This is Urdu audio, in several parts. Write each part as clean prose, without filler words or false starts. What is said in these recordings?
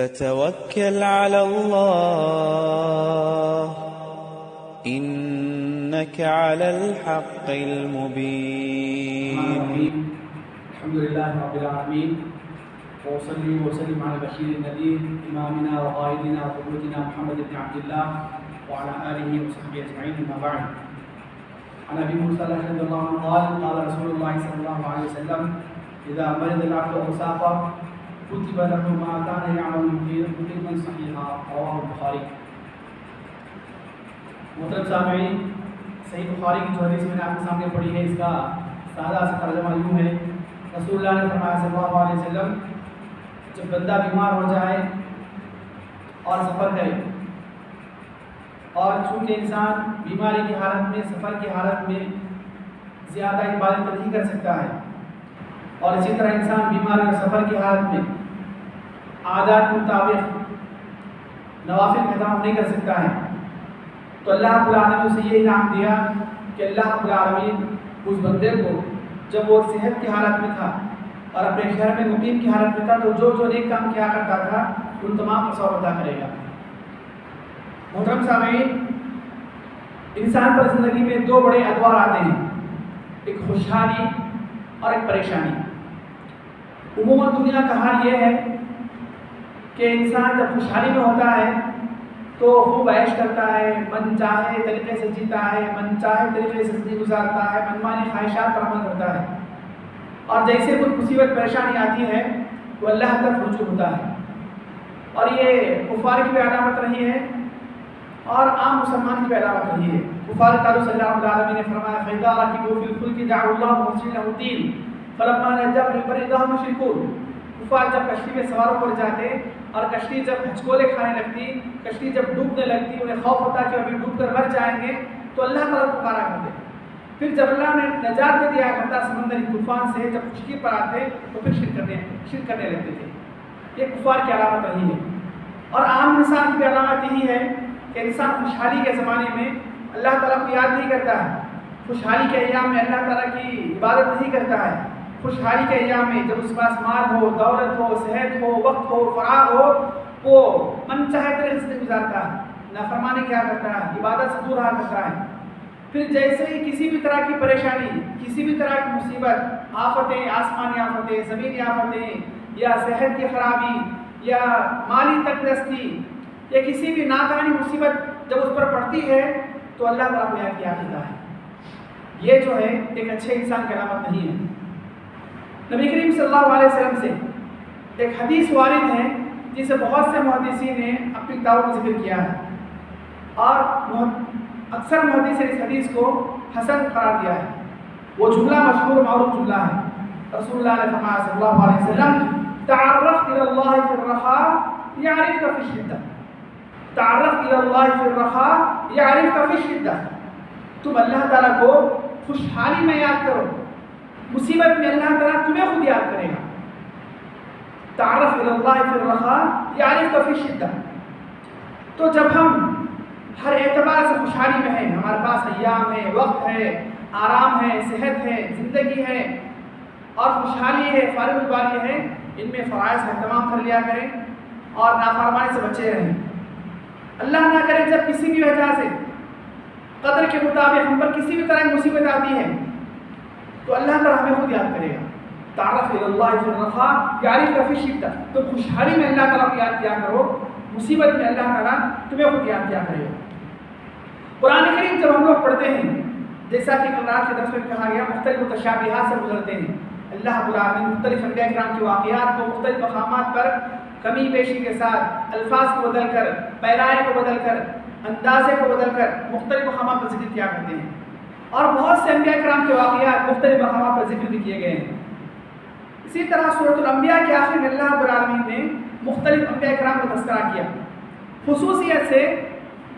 فتوكل على الله إنك على الحق المبين. الحمد لله رب العالمين وصلي وسلم على بشير النذير إمامنا وقائدنا وقدوتنا محمد بن عبد الله وعلى آله وصحبه أجمعين. أما بعد، عن أبي موسى رضي الله عنه قال قال رسول الله صلى الله عليه وسلم إذا مرض العبد أو سافر كتب له ما كان يعمل مقيما صحيحا. رواه البخاري. محترم سامعین، صحیح بخاری کی جو حدیث میں نے آپ کے سامنے پڑھی ہے، اس کا سادہ سا ترجمہ یوں ہے: رسول اللہ نے فرمایا صلی اللہ علیہ وسلم، جب بندہ بیمار ہو جائے اور سفر کرے، اور چونکہ انسان بیماری کی حالت میں، سفر کی حالت میں زیادہ عبادت نہیں کر سکتا ہے، اور اسی طرح انسان بیماری اور سفر کی حالت میں عادات کے مطابق نوافل کا اہتمام نہیں کر سکتا ہے، تو اللہ رب العالمین نے اسے یہ انعام دیا کہ اللہ رب العالمین اس بندے کو جب وہ صحت کی حالت میں تھا اور اپنے شہر میں مقیم کی حالت میں تھا، تو جو جو نیک کام کیا کرتا تھا ان تمام کا ثواب عطا کرے گا. محترم سامعین، انسان پر زندگی میں دو بڑے ادوار آتے ہیں، ایک خوشحالی اور ایک پریشانی. عموماً دنیا کا حال یہ ہے کہ انسان جب خوشحالی میں ہوتا ہے تو خوب عیش کرتا ہے، من چاہے طریقے سے جیتا ہے، من چاہے طریقے سے زندگی گزارتا ہے، منمانی خواہشات پر عمل کرتا ہے، اور جیسے کوئی مصیبت پریشانی آتی ہے تو اللہ طرف رجوع ہوتا ہے. اور یہ کفار کی بھی علامت رہی ہے اور عام مسلمان کی بھی علامت رہی ہے. کفار تعالی صلی اللہ علیہ وسلم نے فرمایا: فَإِذَا رَكِبُوا فِي الْفُلْكِ دَعَوُا اللَّهَ مُخْلِصِينَ لَهُ الدِّينَ فَلَمَّا نَجَّاهُمْ إِلَى الْبَرِّ إِذَا هُمْ يُشْرِكُونَ. کفار جب کشتی میں سوار ہو پڑ جاتے اور کشتی جب ہچکولے کھانے لگتی، کشتی جب ڈوبنے لگتی، انہیں خوف ہوتا کہ ابھی ڈوب کر مر جائیں گے، تو اللہ تعالیٰ پکارا کرتے. پھر جب اللہ نے نجات دے دیا کرتا سمندری طوفان سے، جب خشکی پر آتے تو پھر شرک کرنے لگتے تھے. یہ کفار کی علامت رہی ہے. اور عام انسان کی علامت یہی ہے کہ انسان خوشحالی کے زمانے میں اللہ تعالیٰ کو یاد نہیں کرتا ہے، خوشحالی کے ایام میں اللہ تعالیٰ کی عبادت نہیں کرتا ہے، خوشحالی کے ایام میں جب اس کے پاس مال ہو، دولت ہو، صحت ہو، وقت ہو، فراغ ہو، وہ من چاہے طریقے سے گزارتا ہے، نافرمانی کیا کرتا ہے، عبادت سے دور رہا کرتا ہے. پھر جیسے ہی کسی بھی طرح کی پریشانی، کسی بھی طرح کی مصیبت، آفتیں، آسمانی آفتیں، زمینی آفتیں، یا صحت کی خرابی، یا مالی تنگ دستی، یا کسی بھی ناگہانی مصیبت جب اس پر پڑتی ہے تو اللہ تعالیٰ کو یاد کیا کرتا ہے. یہ جو ہے ایک اچھے انسان کی علامت نہیں ہے. نبی کریم صلی اللہ علیہ وسلم سے ایک حدیث وارد ہے جسے بہت سے محدثین نے اپنی کتابوں میں ذکر کیا ہے، اور اکثر محدثین اس حدیث کو حسن قرار دیا ہے. وہ جملہ مشہور معروف جملہ ہے. رسول اللہ نے فرمایا صلی اللہ علیہ وسلم: تعرف الى اللہ فی الرخاء یعرفک فی الشدہ. تعرف الى اللہ فی الرخاء یعرفک فی الشدہ. تم اللہ تعالیٰ کو خوشحالی میں یاد کرو، مصیبت میں اللہ تعالیٰ تمہیں خود یاد کرے گا. تعرف الی اللہ فی الرخاء یعرفک فی الشدہ. تو جب ہم ہر اعتبار سے خوشحالی میں ہیں، ہمارے پاس ایام ہے، وقت ہے، آرام ہے، صحت ہے، زندگی ہے اور خوشحالی ہے، فارغ البالی ہے، ان میں فرائض کا اہتمام کر لیا کریں اور نافرمانی سے بچے رہیں. اللہ نہ کرے جب کسی بھی وجہ سے قدر کے مطابق ہم پر کسی بھی طرح کی مصیبت آتی ہے تو اللہ تعالیٰ ہمیں خود یاد کرے گا. تعرف الی اللہ فی الرخاء یعرفک فی الشدہ. تو خوشحالی میں اللہ تعالیٰ کو یاد کیا کرو، مصیبت میں اللہ تعالیٰ تمہیں خود یاد کیا کرے گا. قرآن کریم جب ہم لوگ پڑھتے ہیں، جیسا کہ کل رات کے درس میں کہا گیا، مختلف متشابہات سے گزرتے ہیں. اللہ رب العالمین مختلف انبیاء کرام کے واقعات کو مختلف مقامات پر کمی بیشی کے ساتھ الفاظ کو بدل کر، پیرائے کو بدل کر، اندازے کو بدل کر مختلف مقامات پر ذکر کیا کرتے ہیں. اور بہت سے انبیاء کرام کے واقعات مختلف مقامات پر ذکر بھی کیے گئے ہیں. اسی طرح سورۃ الانبیاء کے آخر میں اللہ رب العالمین نے مختلف انبیاء کرام کا تذکرہ کیا. خصوصیت سے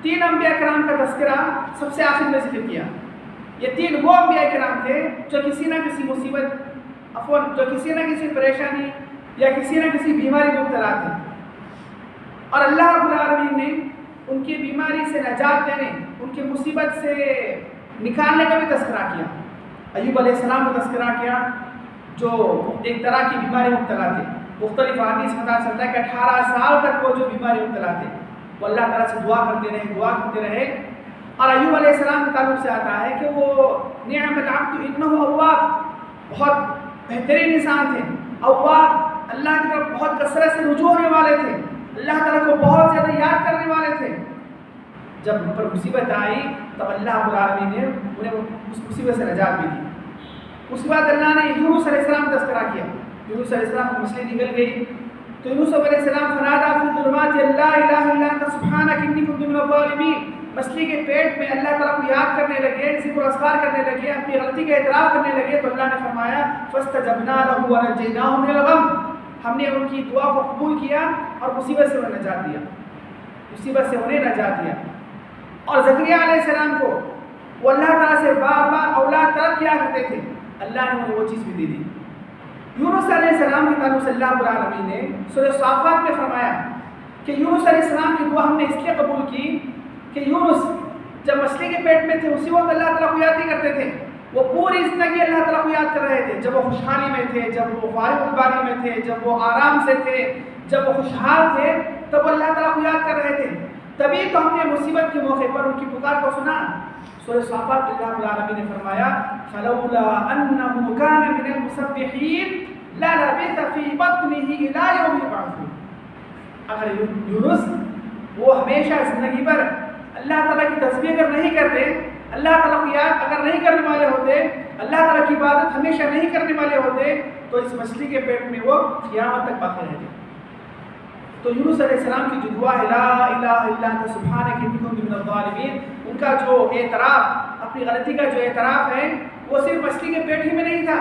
3 انبیاء کرام کا تذکرہ سب سے آخر میں ذکر کیا. یہ 3 وہ انبیاء کرام تھے جو کسی نہ کسی مصیبت، جو کسی نہ کسی پریشانی یا کسی نہ کسی بیماری میں مبتلا تھے، اور اللہ رب العالمین نے ان کی بیماری سے نجات دینے، ان کی مصیبت سے نکالنے کا بھی تذکرہ کیا. ایوب علیہ السلام کا تذکرہ کیا جو ایک طرح کی بیماری مبتلا تھے. مختلف حدیث پتہ چلتا ہے کہ 18 سال تک وہ جو بیماری مبتلا تھے وہ اللہ تعالیٰ سے دعا کرتے رہے. اور ایوب علیہ السلام کے تعلق سے آتا ہے کہ وہ نعم العبد انہ اواب، بہت بہترین انسان تھے، اواب، اللہ کی طرف بہت کثرت سے رجوع ہونے والے تھے، اللہ تعالیٰ کو بہت زیادہ یاد کرنے والے تھے. جب ان پر مصیبت آئی تب اللہ رب العالمین نے انہیں اس مصیبت سے نجات بھی دی. اس کے بعد اللہ نے یونس علیہ السلام کا تذکرہ کیا. یونس علیہ السلام کو مچھلی نکل گئی تو یونس علیہ السلام فنادا فی الظلمات لا الہ الا انت سبحانک انی کنت من الظالمین. مچھلی کے پیٹ میں اللہ تعالیٰ کو یاد کرنے لگے، ذکر و اذکار کرنے لگے، اپنی غلطی کا اعتراف کرنے لگے تو اللہ نے فرمایا فاستجبنا له ونجیناہ من الغم، ہم نے ان کی دعا کو قبول کیا اور مصیبت سے انہیں نجات دیا. اور زکریا علیہ السلام کو وہ اللہ تعالیٰ سے بار بار اولاد طلب کیا کرتے تھے، اللہ نے انہیں وہ چیز بھی دے دی. یونس علیہ السلام کے تعلق سے اللہ رب العالمین نے سورہ صافات میں فرمایا کہ یونس علیہ السلام کی دعا ہم نے اس لیے قبول کی کہ یونس جب مچھلی کے پیٹ میں تھے اسی وقت اللہ تعالیٰ کو یاد نہیں کرتے تھے، وہ پوری زندگی اللہ تعالیٰ کو یاد کر رہے تھے. جب وہ خوشحالی میں تھے، جب وہ فارغ الباری میں تھے، جب وہ آرام سے تھے، جب وہ خوشحال تھے، تب وہ اللہ تعالیٰ کو یاد کر رہے تھے. تبھی تو ہم نے مصیبت کے موقع پر ان کی پکار کو سنا. سورہ صافات میں اللہ العالمین نے فرمایا فلولا انه كان من المسبحين للبث في بطنه الى يوم يبعثون. اگر یونس وہ ہمیشہ زندگی پر اللہ تعالیٰ کی تسبیح اگر نہیں کرتے، اللہ تعالیٰ کو یاد اگر نہیں کرنے والے ہوتے، اللہ تعالیٰ کی عبادت ہمیشہ نہیں کرنے والے ہوتے تو اس مچھلی کے پیٹ میں وہ قیامت تک باقی رہتے. تو یونس علیہ السلام کی جو دعا ہے لا الہ الا انت سبحانک انی کنت من الظالمین، ان کا جو اعتراف، اپنی غلطی کا جو اعتراف ہے وہ صرف مچھلی کے پیٹ ہی میں نہیں تھا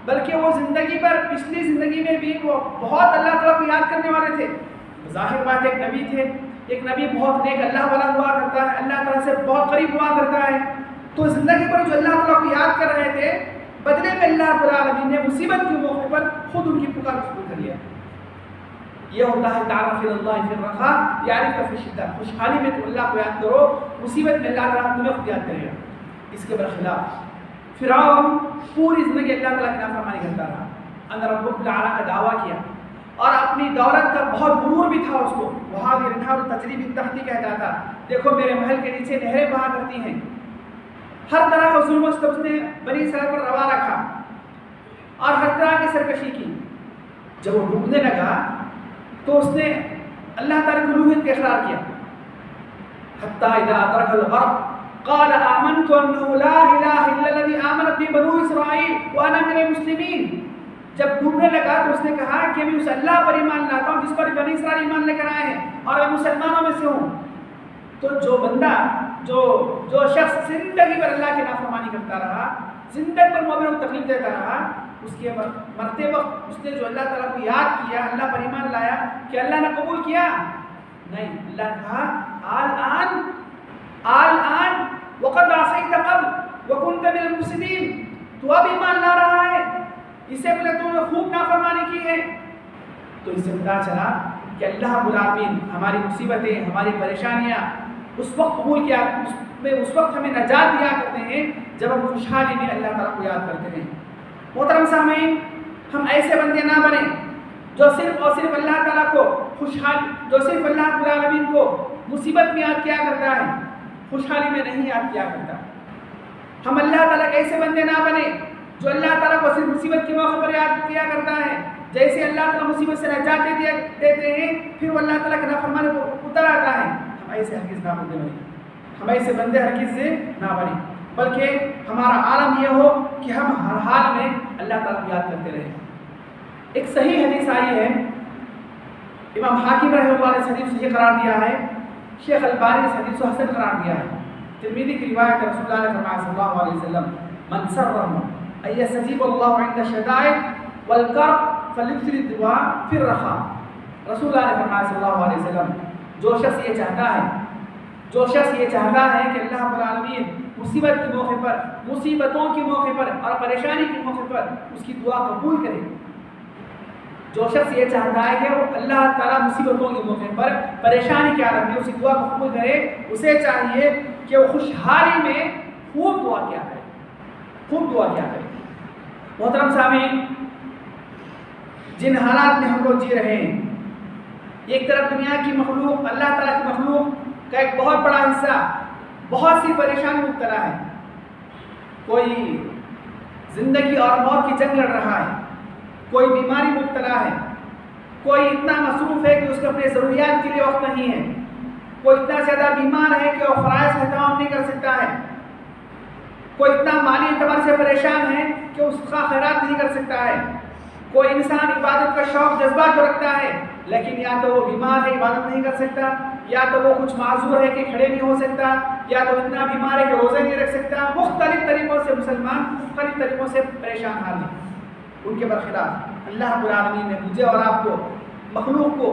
بلکہ وہ زندگی پر پچھلی زندگی میں بھی وہ بہت اللہ تعالیٰ کو یاد کرنے والے تھے. ظاہر بات ایک نبی تھے، ایک نبی بہت نیک اللہ والا ہوا کرتا ہے، اللہ تعالیٰ سے بہت قریب ہوا کرتا ہے، تو زندگی پر جو اللہ تعالیٰ کو یاد کر رہے تھے بدلے میں اللہ رب العالمین نے مصیبت کے موقع پر خود ان کی پکار قبول کر لیا. یہ ہوتا ہے تعارف اللہ فی الرخاء یعرفک فی الشدہ. خوشحالی میں تم اللہ کو یاد کرو، مصیبت میں اللہ تعالیٰ تمہیں خود یاد کرے گا. اس کے برخلاف فرعون پوری زندگی اللہ تعالیٰ کی نافرمانی کرتا رہا، انا ربک الاعلی کا دعویٰ کیا اور اپنی دولت کا بہت غرور بھی تھا اس کو. وہاں بھی انہار تجری من تحتی کہتا تھا دیکھو میرے محل کے نیچے نہریں بہا کرتی ہیں. ہر طرح کا ظلم و ستم اس نے بنی اسرائیل پر روا رکھا اور ہر طرح کی سرکشی کی. جب وہ ڈوبنے لگا تو اس نے اللہ تعالیٰ کی الوہیت کا اقرار کیا. حتی اذا ادرک الغرق قال آمنت انه لا الہ الا الذی آمنت به بنو اسرائیل وانا من المسلمین. جب ڈوبنے لگا تو اس نے کہا کہ میں اس اللہ پر ایمان لاتا ہوں جس پر بنی اسرائیل ایمان لے کر آئے ہیں اور میں مسلمانوں میں سے ہوں. تو جو بندہ جو شخص زندگی پر اللہ کی نافرمانی کرتا رہا، زندگی پر مومنوں کو تکلیف دیتا رہا، اس کے مرتے وقت اس نے جو اللہ تعالیٰ کو یاد کیا، اللہ پر ایمان لایا، کہ اللہ نے قبول کیا؟ نہیں. اللہ نے کہا آل وقد عصیت قبل وکنت من المفسدین. تو اب ایمان لا رہا ہے، اس سے پہلے تو نے خوب نافرمانی کی ہے. تو اس سے پتہ چلا کہ اللہ رب العالمین ہماری مصیبتیں، ہماری پریشانیاں اس وقت قبول کیا، اس وقت ہمیں نجات دیا کرتے ہیں جب ہم خوشحالی میں اللہ تعالیٰ کو یاد کرتے ہیں. محترم سامعین، ہم ایسے بندے نہ بنیں جو صرف اور صرف اللہ تعالیٰ کو جو صرف اللہ رب العالمین کو مصیبت میں یاد کیا کرتا ہے، خوشحالی میں نہیں یاد کیا کرتا. ہم اللہ تعالیٰ کے ایسے بندے نہ بنیں جو اللہ تعالیٰ کو صرف مصیبت کے موقع پر یاد کیا کرتا ہے. جیسے اللہ تعالیٰ مصیبت سے نجات دیتے ہیں پھر وہ اللہ تعالیٰ کے نافرمانی کو اتر آتا ہے. ہم ایسے ہرگز نہ بندے بنیں، ہم ایسے بندے ہرگز سے نہ بنیں، بلکہ ہمارا عالم یہ ہو کہ ہم ہر حال میں اللہ تعالیٰ کو یاد کرتے رہیں. ایک صحیح حدیث آئی ہے، امام حاکم رحمہ اللہ نے اس حدیث کو صحیح قرار دیا ہے، شیخ البانی اس حدیث کو حسن قرار دیا ہے. ترمذی کی روایت ہے، رسول اللہ نے فرمایا صلی اللہ علیہ وسلم من سرہ ان یستجیب اللہ عند الشدائد والکرب فلیکثر الدعاء فی الرخاء. رسول اللہ نے فرمایا صلی اللہ علیہ وسلم جو شخص یہ چاہتا ہے کہ اللہ رب العالمین مصیبت کے موقع پر، مصیبتوں کے موقع پر اور پریشانی کے موقع پر اس کی دعا قبول کرے، جو شخص یہ چاہتا ہے کہ وہ اللہ تعالیٰ مصیبتوں کے موقع پر، پریشانی کے عالم میں اس کی دعا کو قبول کرے، اسے چاہیے کہ وہ خوشحالی میں خوب دعا کیا کرے. محترم سامعین، جن حالات میں ہم لوگ جی رہے ہیں. ایک طرف دنیا کی مخلوق، اللہ تعالیٰ کی مخلوق کا ایک بہت بڑا حصہ بہت سی پریشانی مبتلا ہے. کوئی زندگی اور موت کی جنگ لڑ رہا ہے، کوئی بیماری مبتلا ہے، کوئی اتنا مصروف ہے کہ اس کو اپنے ضروریات کے لیے وقت نہیں ہے، کوئی اتنا زیادہ بیمار ہے کہ وہ فرائض کا اہتمام نہیں کر سکتا ہے، کوئی اتنا مالی اعتبار سے پریشان ہے کہ اس کا خیرات نہیں کر سکتا ہے. کوئی انسان عبادت کا شوق جذبات تو رکھتا ہے لیکن یا تو وہ بیمار ہے عبادت نہیں کر سکتا، یا تو وہ کچھ معذور ہے کہ کھڑے نہیں ہو سکتا، یا تو اتنا بیمار ہے کہ روزے نہیں رکھ سکتا. مختلف طریقوں سے مسلمان مختلف طریقوں سے پریشان حال ہیں. ان کے برخلاف اللہ رب العالمین نے مجھے اور آپ کو، مخلوق کو،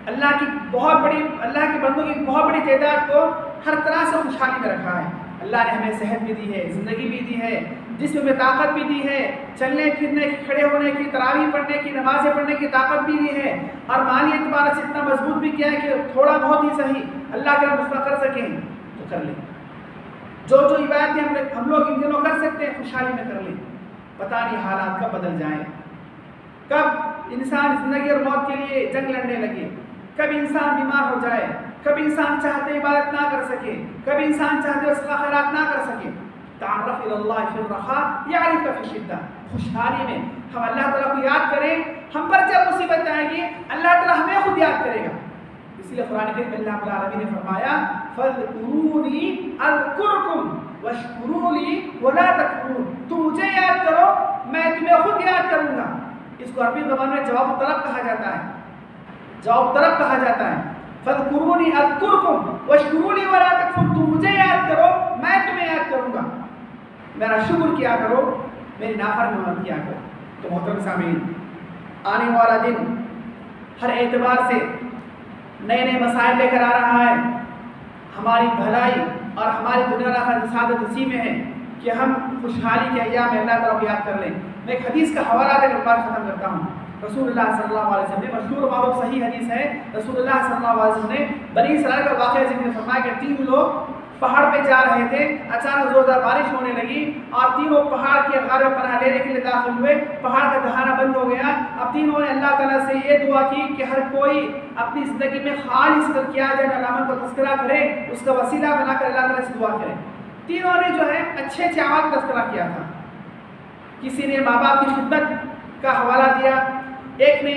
اللہ کے بندوں کی بہت بڑی تعداد کو ہر طرح سے خوشحالی میں رکھا ہے. اللہ نے ہمیں صحت بھی دی ہے، زندگی بھی دی ہے، جسم میں طاقت بھی دی ہے، چلنے پھرنے کی، کھڑے ہونے کی، تراویح پڑھنے کی، نمازیں پڑھنے کی طاقت بھی دی ہے، اور مالی اعتبار سے اتنا مضبوط بھی کیا ہے کہ تھوڑا بہت ہی صحیح اللہ کے رب کر سکیں تو کر لیں. جو عبادتیں ہم لوگ ان دنوں کر سکتے ہیں خوشحالی میں کر لیں. پتہ نہیں حالات کب بدل جائیں، کب انسان زندگی اور موت کے لیے جنگ لڑنے لگے، کب انسان بیمار ہو جائے، کب انسان چاہتے عبادت نہ کر سکے، کب انسان چاہتے اس کا خیرات نہ کر سکے. تعرف الی اللہ فی الرخاء یعرفک فی الشدہ. خوشحالی میں ہم اللہ تعالیٰ کو یاد کریں، ہم پر جب مصیبت آئے گی اللہ تعالیٰ ہمیں خود یاد کرے گا. اس لیے قرآن کریم میں اللہ رب العالمین نے فرمایا فاذکرونی اذکرکم واشکروا لی ولا تکفرون. تم مجھے یاد کرو میں تمہیں خود یاد کروں گا. اس کو عربی زبان میں جواب طلب کہا جاتا ہے. جواب طلب کہا جاتا ہے. فاذکرونی اذکرکم واشکروا لی ولا تکفرون. تم مجھے یاد کرو میں تمہیں یاد کروں گا. میرا شکر کیا کرو، میری نافرمانی کیا کرو. تو محترم سامعین، آنے والا دن ہر اعتبار سے نئے نئے مسائل لے کر آ رہا ہے. ہماری بھلائی اور ہماری دنیا کی سعادت اسی میں ہے کہ ہم خوشحالی کے ایام میں اللہ تعالیٰ کو یاد کر لیں. میں ایک حدیث کا حوالہ دے کر بات ختم کرتا ہوں. رسول اللہ صلی اللہ علیہ وسلم نے مشہور معروف صحیح حدیث ہے. رسول اللہ صلی اللہ علیہ وسلم نے بنی اسرائیل کا واقعہ ذکر فرمایا کہ 3 لوگ پہاڑ پہ جا رہے تھے، اچانک زوردار بارش ہونے لگی اور تینوں پہاڑ کے غار میں پناہ لینے کے لیے داخل ہوئے. پہاڑ کا دہانا بند ہو گیا. اب تینوں نے اللہ تعالیٰ سے یہ دعا کی کہ ہر کوئی اپنی زندگی میں خالص کیا جائے، علامت کو تذکرہ کرے، اس کا وسیلہ بنا کر اللہ تعالیٰ سے دعا کرے. تینوں نے جو ہے اچھے اچھے اعمال کا تذکرہ کیا تھا. کسی نے ماں باپ کی خدمت کا حوالہ دیا، ایک نے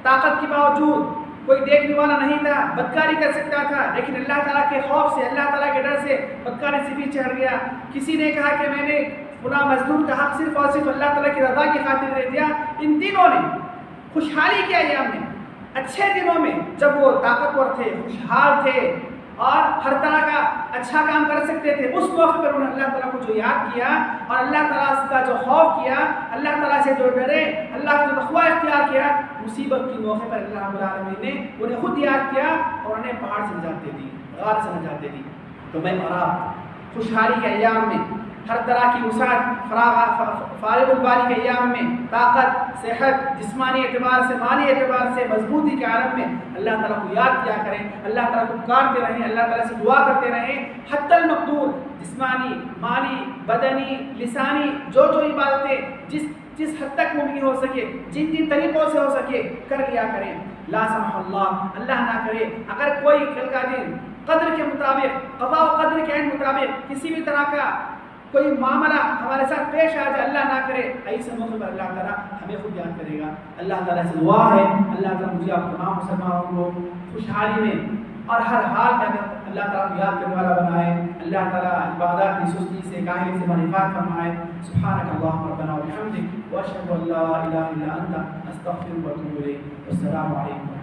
طاقت کے باوجود، کوئی دیکھنے والا نہیں تھا، بدکاری کر سکتا تھا لیکن اللہ تعالیٰ کے خوف سے، اللہ تعالیٰ کے ڈر سے بدکاری سے بھی چڑھ گیا. کسی نے کہا کہ میں نے فلاں مزدور کا حق صرف اور صرف اللہ تعالیٰ کی رضا کی خاطر دے دیا. ان تینوں نے خوشحالی کے ایام میں، اچھے دنوں میں، جب وہ طاقتور تھے، خوشحال تھے اور ہر طرح کا اچھا کام کر سکتے تھے، اس موقع پر انہوں نے اللہ تعالیٰ کو جو یاد کیا اور اللہ تعالیٰ کا جو خوف کیا، اللہ تعالیٰ سے جو ڈرے، اللہ کا جو تقویٰ اختیار کیا، مصیبت کے موقع پر اللہ رب العالمین نے انہیں خود یاد کیا اور انہیں پہاڑ سے نجات دے دی، غار سے نجات دے دی. تو میں اور آپ خوشحالی کے ایام میں، ہر طرح کی وسعت، فارغ البالی کے ایام میں، طاقت، صحت، جسمانی اعتبار سے، مالی اعتبار سے مضبوطی کے عالم میں اللہ تعالیٰ کو یاد کیا کریں، اللہ تعالیٰ کو پکارتے رہیں، اللہ تعالیٰ سے دعا کرتے رہیں. حتی المقدور جسمانی، مالی، بدنی، لسانی جو عبادتیں جس حد تک ممکن ہو سکے، جن طریقوں سے ہو سکے کر لیا کریں. لا سمح اللہ نہ کرے اگر کوئی کل کا دن قدر کے مطابق، قضاء و قدر کے عین مطابق کسی بھی طرح کا کوئی معاملہ ہمارے ساتھ پیش آ جائے، اللہ نہ کرے، ایسے موقع پر اللہ تعالیٰ ہمیں خود یاد کرے گا. اللہ تعالیٰ سے دعا ہے اللہ تعالیٰ مجھے آپ تمام مسلمانوں کو خوشحالی میں اور ہر حال میں اللہ تعالیٰ کو یاد کرنے والا بنائے. اللہ تعالیٰ عبادات کی سستی سے، کاہلی سے منفعت فرمائے. سبحانک اللہم ربنا و بحمدک واشہد ان لا الہ الا انت استغفرک و اتوب الیک. والسلام علیکم.